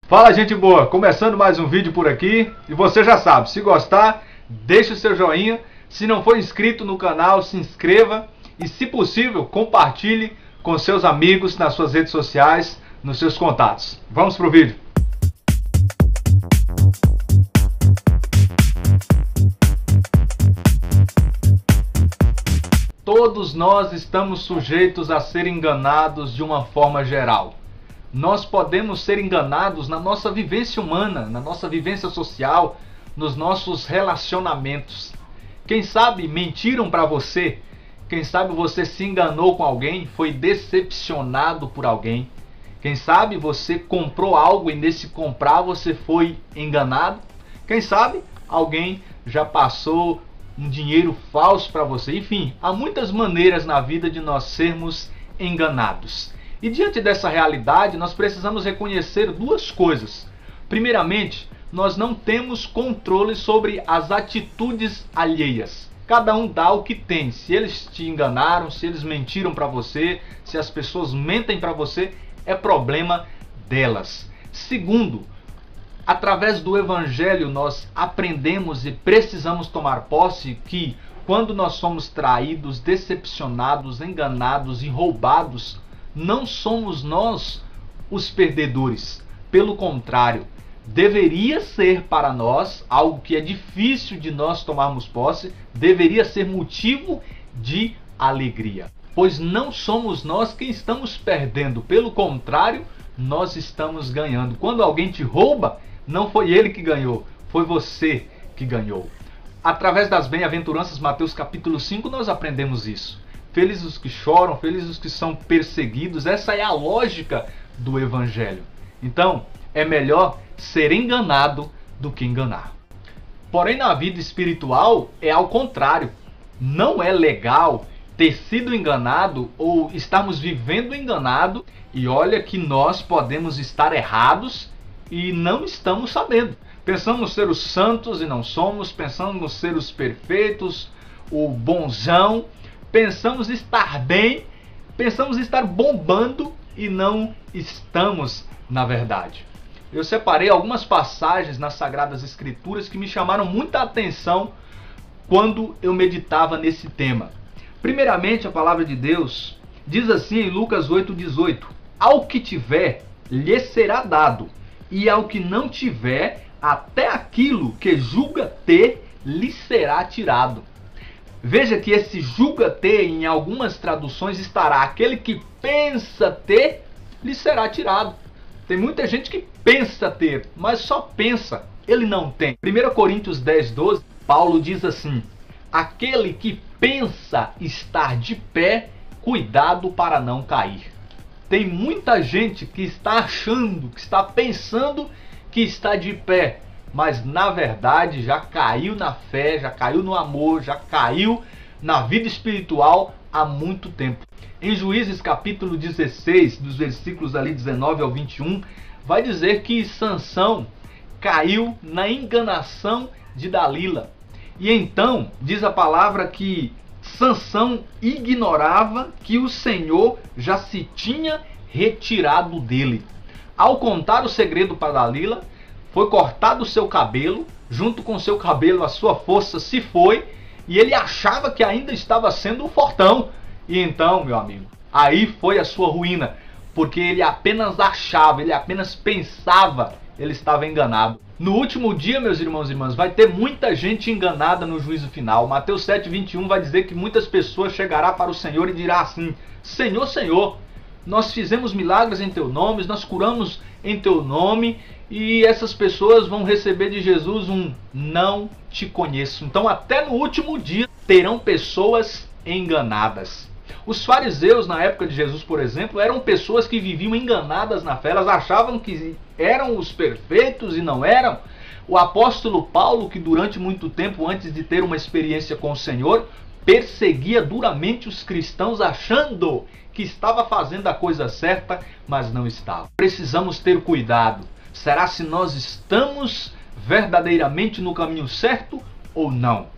Fala, gente boa, começando mais um vídeo por aqui. E você já sabe, se gostar, deixa o seu joinha. Se não for inscrito no canal, se inscreva. E se possível, compartilhe com seus amigos nas suas redes sociais, nos seus contatos. Vamos pro vídeo. Todos nós estamos sujeitos a ser enganados de uma forma geral. Nós podemos ser enganados na nossa vivência humana, na nossa vivência social, nos nossos relacionamentos. Quem sabe mentiram para você? Quem sabe você se enganou com alguém, foi decepcionado por alguém? Quem sabe você comprou algo e nesse comprar você foi enganado? Quem sabe alguém já passou um dinheiro falso para você? Enfim, há muitas maneiras na vida de nós sermos enganados. E diante dessa realidade, nós precisamos reconhecer duas coisas. Primeiramente, nós não temos controle sobre as atitudes alheias. Cada um dá o que tem. Se eles te enganaram, se eles mentiram para você, se as pessoas mentem para você, é problema delas. Segundo, através do Evangelho nós aprendemos e precisamos tomar posse que quando nós somos traídos, decepcionados, enganados e roubados, não somos nós os perdedores. Pelo contrário, deveria ser para nós algo que é difícil de nós tomarmos posse, deveria ser motivo de alegria. Pois não somos nós quem estamos perdendo, pelo contrário, nós estamos ganhando. Quando alguém te rouba, não foi ele que ganhou, foi você que ganhou. Através das bem-aventuranças, Mateus capítulo 5, nós aprendemos isso. Felizes os que choram, felizes os que são perseguidos. Essa é a lógica do Evangelho. Então, é melhor ser enganado do que enganar. Porém, na vida espiritual, é ao contrário. Não é legal ter sido enganado ou estarmos vivendo enganado. E olha que nós podemos estar errados e não estamos sabendo. Pensamos ser os santos e não somos. Pensamos ser os perfeitos, o bonzão. Pensamos estar bem, pensamos estar bombando e não estamos na verdade. Eu separei algumas passagens nas Sagradas Escrituras que me chamaram muita atenção quando eu meditava nesse tema. Primeiramente, a palavra de Deus diz assim em Lucas 8,18: ao que tiver, lhe será dado, e ao que não tiver, até aquilo que julga ter, lhe será tirado. Veja que esse julga ter, em algumas traduções, estará aquele que pensa ter, lhe será tirado. Tem muita gente que pensa ter, mas só pensa, ele não tem. 1 Coríntios 10,12, Paulo diz assim: aquele que pensa estar de pé, cuidado para não cair. Tem muita gente que está achando, que está pensando que está de pé, mas na verdade já caiu na fé, já caiu no amor, já caiu na vida espiritual há muito tempo. Em Juízes capítulo 16, dos versículos ali 19 ao 21, vai dizer que Sansão caiu na enganação de Dalila. E então diz a palavra que Sansão ignorava que o Senhor já se tinha retirado dele. Ao contar o segredo para Dalila, foi cortado o seu cabelo, junto com o seu cabelo a sua força se foi, e ele achava que ainda estava sendo um fortão. E então, meu amigo, aí foi a sua ruína, porque ele apenas achava, ele apenas pensava, ele estava enganado. No último dia, meus irmãos e irmãs, vai ter muita gente enganada no juízo final. Mateus 7,21 vai dizer que muitas pessoas chegarão para o Senhor e dirá assim: Senhor, Senhor, nós fizemos milagres em teu nome, nós curamos em teu nome, e essas pessoas vão receber de Jesus um não te conheço. Então até no último dia terão pessoas enganadas. Os fariseus na época de Jesus, por exemplo, eram pessoas que viviam enganadas na fé. Elas achavam que eram os perfeitos e não eram. O apóstolo Paulo, que durante muito tempo antes de ter uma experiência com o Senhor, perseguia duramente os cristãos achando que estava fazendo a coisa certa, mas não estava. Precisamos ter cuidado. Será se nós estamos verdadeiramente no caminho certo ou não?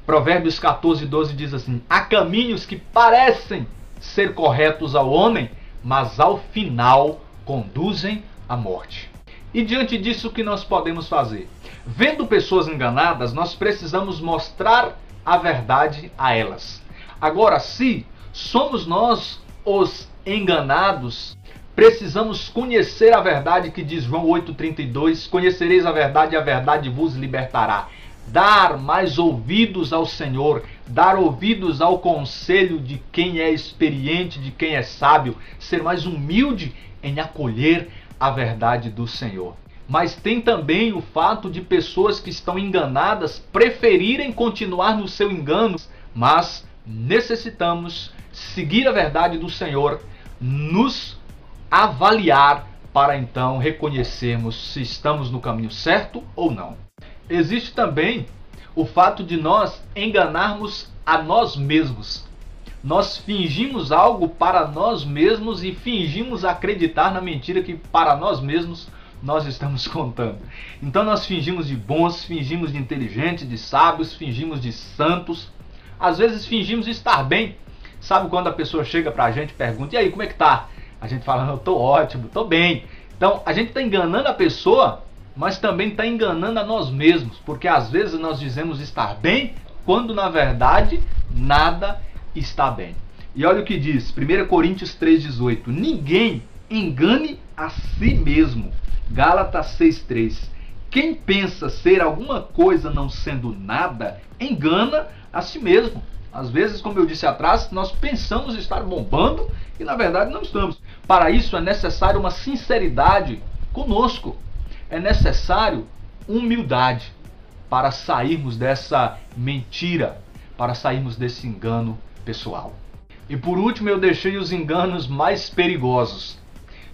Provérbios 14:12 diz assim: há caminhos que parecem ser corretos ao homem, mas ao final conduzem à morte. E diante disso, o que nós podemos fazer? Vendo pessoas enganadas, nós precisamos mostrar a verdade a elas. Agora, se somos nós os enganados, precisamos conhecer a verdade que diz João 8,32, conhecereis a verdade e a verdade vos libertará. Dar mais ouvidos ao Senhor, dar ouvidos ao conselho de quem é experiente, de quem é sábio, ser mais humilde em acolher a verdade do Senhor. Mas tem também o fato de pessoas que estão enganadas preferirem continuar no seu engano, mas necessitamos seguir a verdade do Senhor, nos avaliar para então reconhecermos se estamos no caminho certo ou não. Existe também o fato de nós enganarmos a nós mesmos. Nós fingimos algo para nós mesmos e fingimos acreditar na mentira que para nós mesmos nós estamos contando. Então nós fingimos de bons, fingimos de inteligentes, de sábios, fingimos de santos. Às vezes fingimos estar bem. Sabe quando a pessoa chega pra gente e pergunta: e aí, como é que tá? A gente fala: eu tô ótimo, tô bem. Então a gente está enganando a pessoa, mas também está enganando a nós mesmos. Porque às vezes nós dizemos estar bem, quando na verdade nada está bem. E olha o que diz 1 Coríntios 3,18: ninguém engane a si mesmo. Gálatas 6,3: quem pensa ser alguma coisa não sendo nada, engana a si mesmo. Às vezes, como eu disse atrás, nós pensamos estar bombando e na verdade não estamos. Para isso é necessário uma sinceridade conosco. É necessário humildade para sairmos dessa mentira, para sairmos desse engano pessoal. E por último, eu deixei os enganos mais perigosos.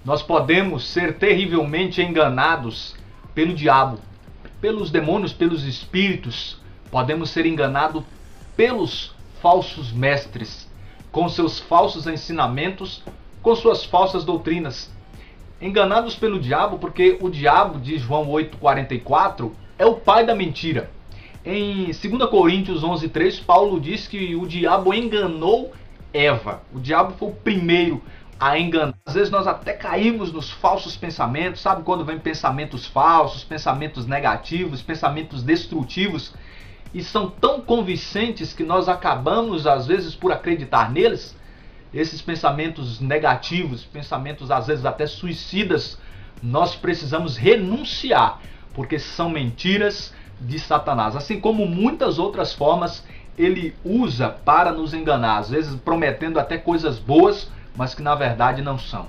Nós podemos ser terrivelmente enganados pelo diabo, pelos demônios, pelos espíritos. Podemos ser enganados pelos falsos mestres, com seus falsos ensinamentos, com suas falsas doutrinas. Enganados pelo diabo, porque o diabo, diz João 8,44, é o pai da mentira. Em 2 Coríntios 11,3, Paulo diz que o diabo enganou Eva. O diabo foi o primeiro a enganar. Às vezes nós até caímos nos falsos pensamentos. Sabe quando vem pensamentos falsos, pensamentos negativos, pensamentos destrutivos, e são tão convincentes que nós acabamos às vezes por acreditar neles? Esses pensamentos negativos, pensamentos às vezes até suicidas, nós precisamos renunciar, porque são mentiras de Satanás. Assim como muitas outras formas ele usa para nos enganar, às vezes prometendo até coisas boas, mas que na verdade não são.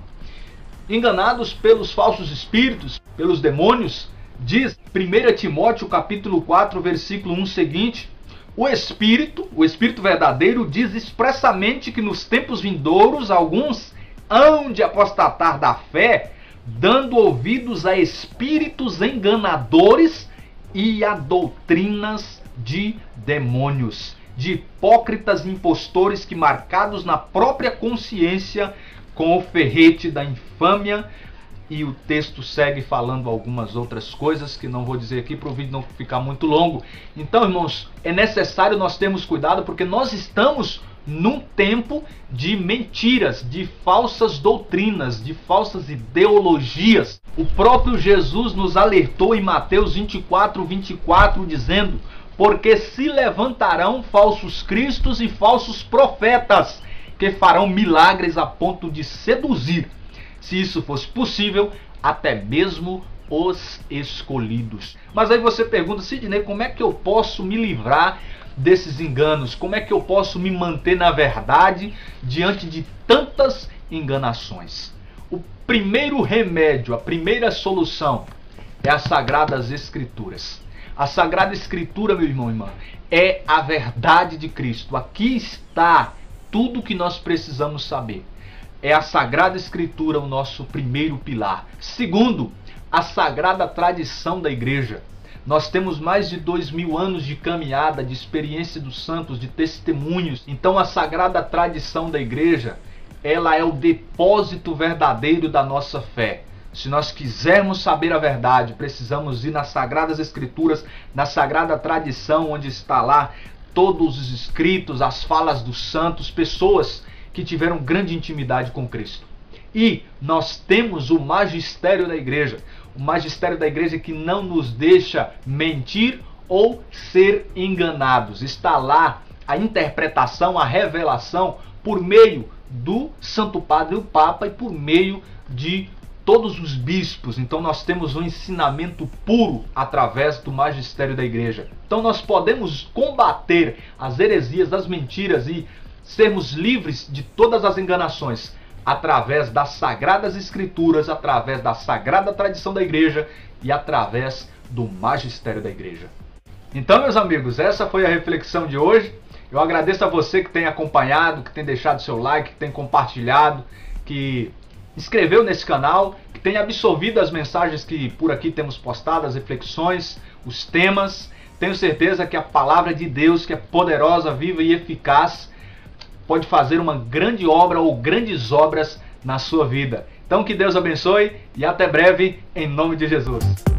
Enganados pelos falsos espíritos, pelos demônios, diz 1 Timóteo capítulo 4, versículo 1 seguinte: o Espírito verdadeiro diz expressamente que nos tempos vindouros alguns hão de apostatar da fé, dando ouvidos a espíritos enganadores e a doutrinas de demônios, de hipócritas impostores que, marcados na própria consciência com o ferrete da infâmia. E o texto segue falando algumas outras coisas que não vou dizer aqui para o vídeo não ficar muito longo. Então, irmãos, é necessário nós termos cuidado, porque nós estamos num tempo de mentiras, de falsas doutrinas, de falsas ideologias. O próprio Jesus nos alertou em Mateus 24, dizendo: porque se levantarão falsos cristos e falsos profetas, que farão milagres a ponto de seduzir, se isso fosse possível, até mesmo os escolhidos. Mas aí você pergunta: Sidney, como é que eu posso me livrar desses enganos? Como é que eu posso me manter na verdade diante de tantas enganações? O primeiro remédio, a primeira solução é as Sagradas Escrituras. A Sagrada Escritura, meu irmão e irmã, é a verdade de Cristo. Aqui está tudo o que nós precisamos saber. É a Sagrada Escritura o nosso primeiro pilar. Segundo, a sagrada tradição da igreja. Nós temos mais de 2000 anos de caminhada, de experiência dos santos, de testemunhos. Então a sagrada tradição da igreja, ela é o depósito verdadeiro da nossa fé. Se nós quisermos saber a verdade, precisamos ir nas Sagradas Escrituras, na sagrada tradição, onde está lá todos os escritos, as falas dos santos, pessoas que tiveram grande intimidade com Cristo. E nós temos o magistério da igreja. o magistério da igreja que não nos deixa mentir ou ser enganados. Está lá a interpretação, a revelação por meio do Santo Padre, o Papa, e por meio de todos os bispos. Então nós temos um ensinamento puro através do magistério da igreja. Então nós podemos combater as heresias, as mentiras e sermos livres de todas as enganações através das sagradas escrituras, através da sagrada tradição da igreja e através do magistério da igreja. Então, meus amigos, essa foi a reflexão de hoje. Eu agradeço a você que tem acompanhado, que tem deixado seu like, que tem compartilhado, que inscreveu nesse canal, que tem absorvido as mensagens que por aqui temos postado, as reflexões, os temas. Tenho certeza que a palavra de Deus, que é poderosa, viva e eficaz, pode fazer uma grande obra ou grandes obras na sua vida. Então que Deus abençoe e até breve, em nome de Jesus.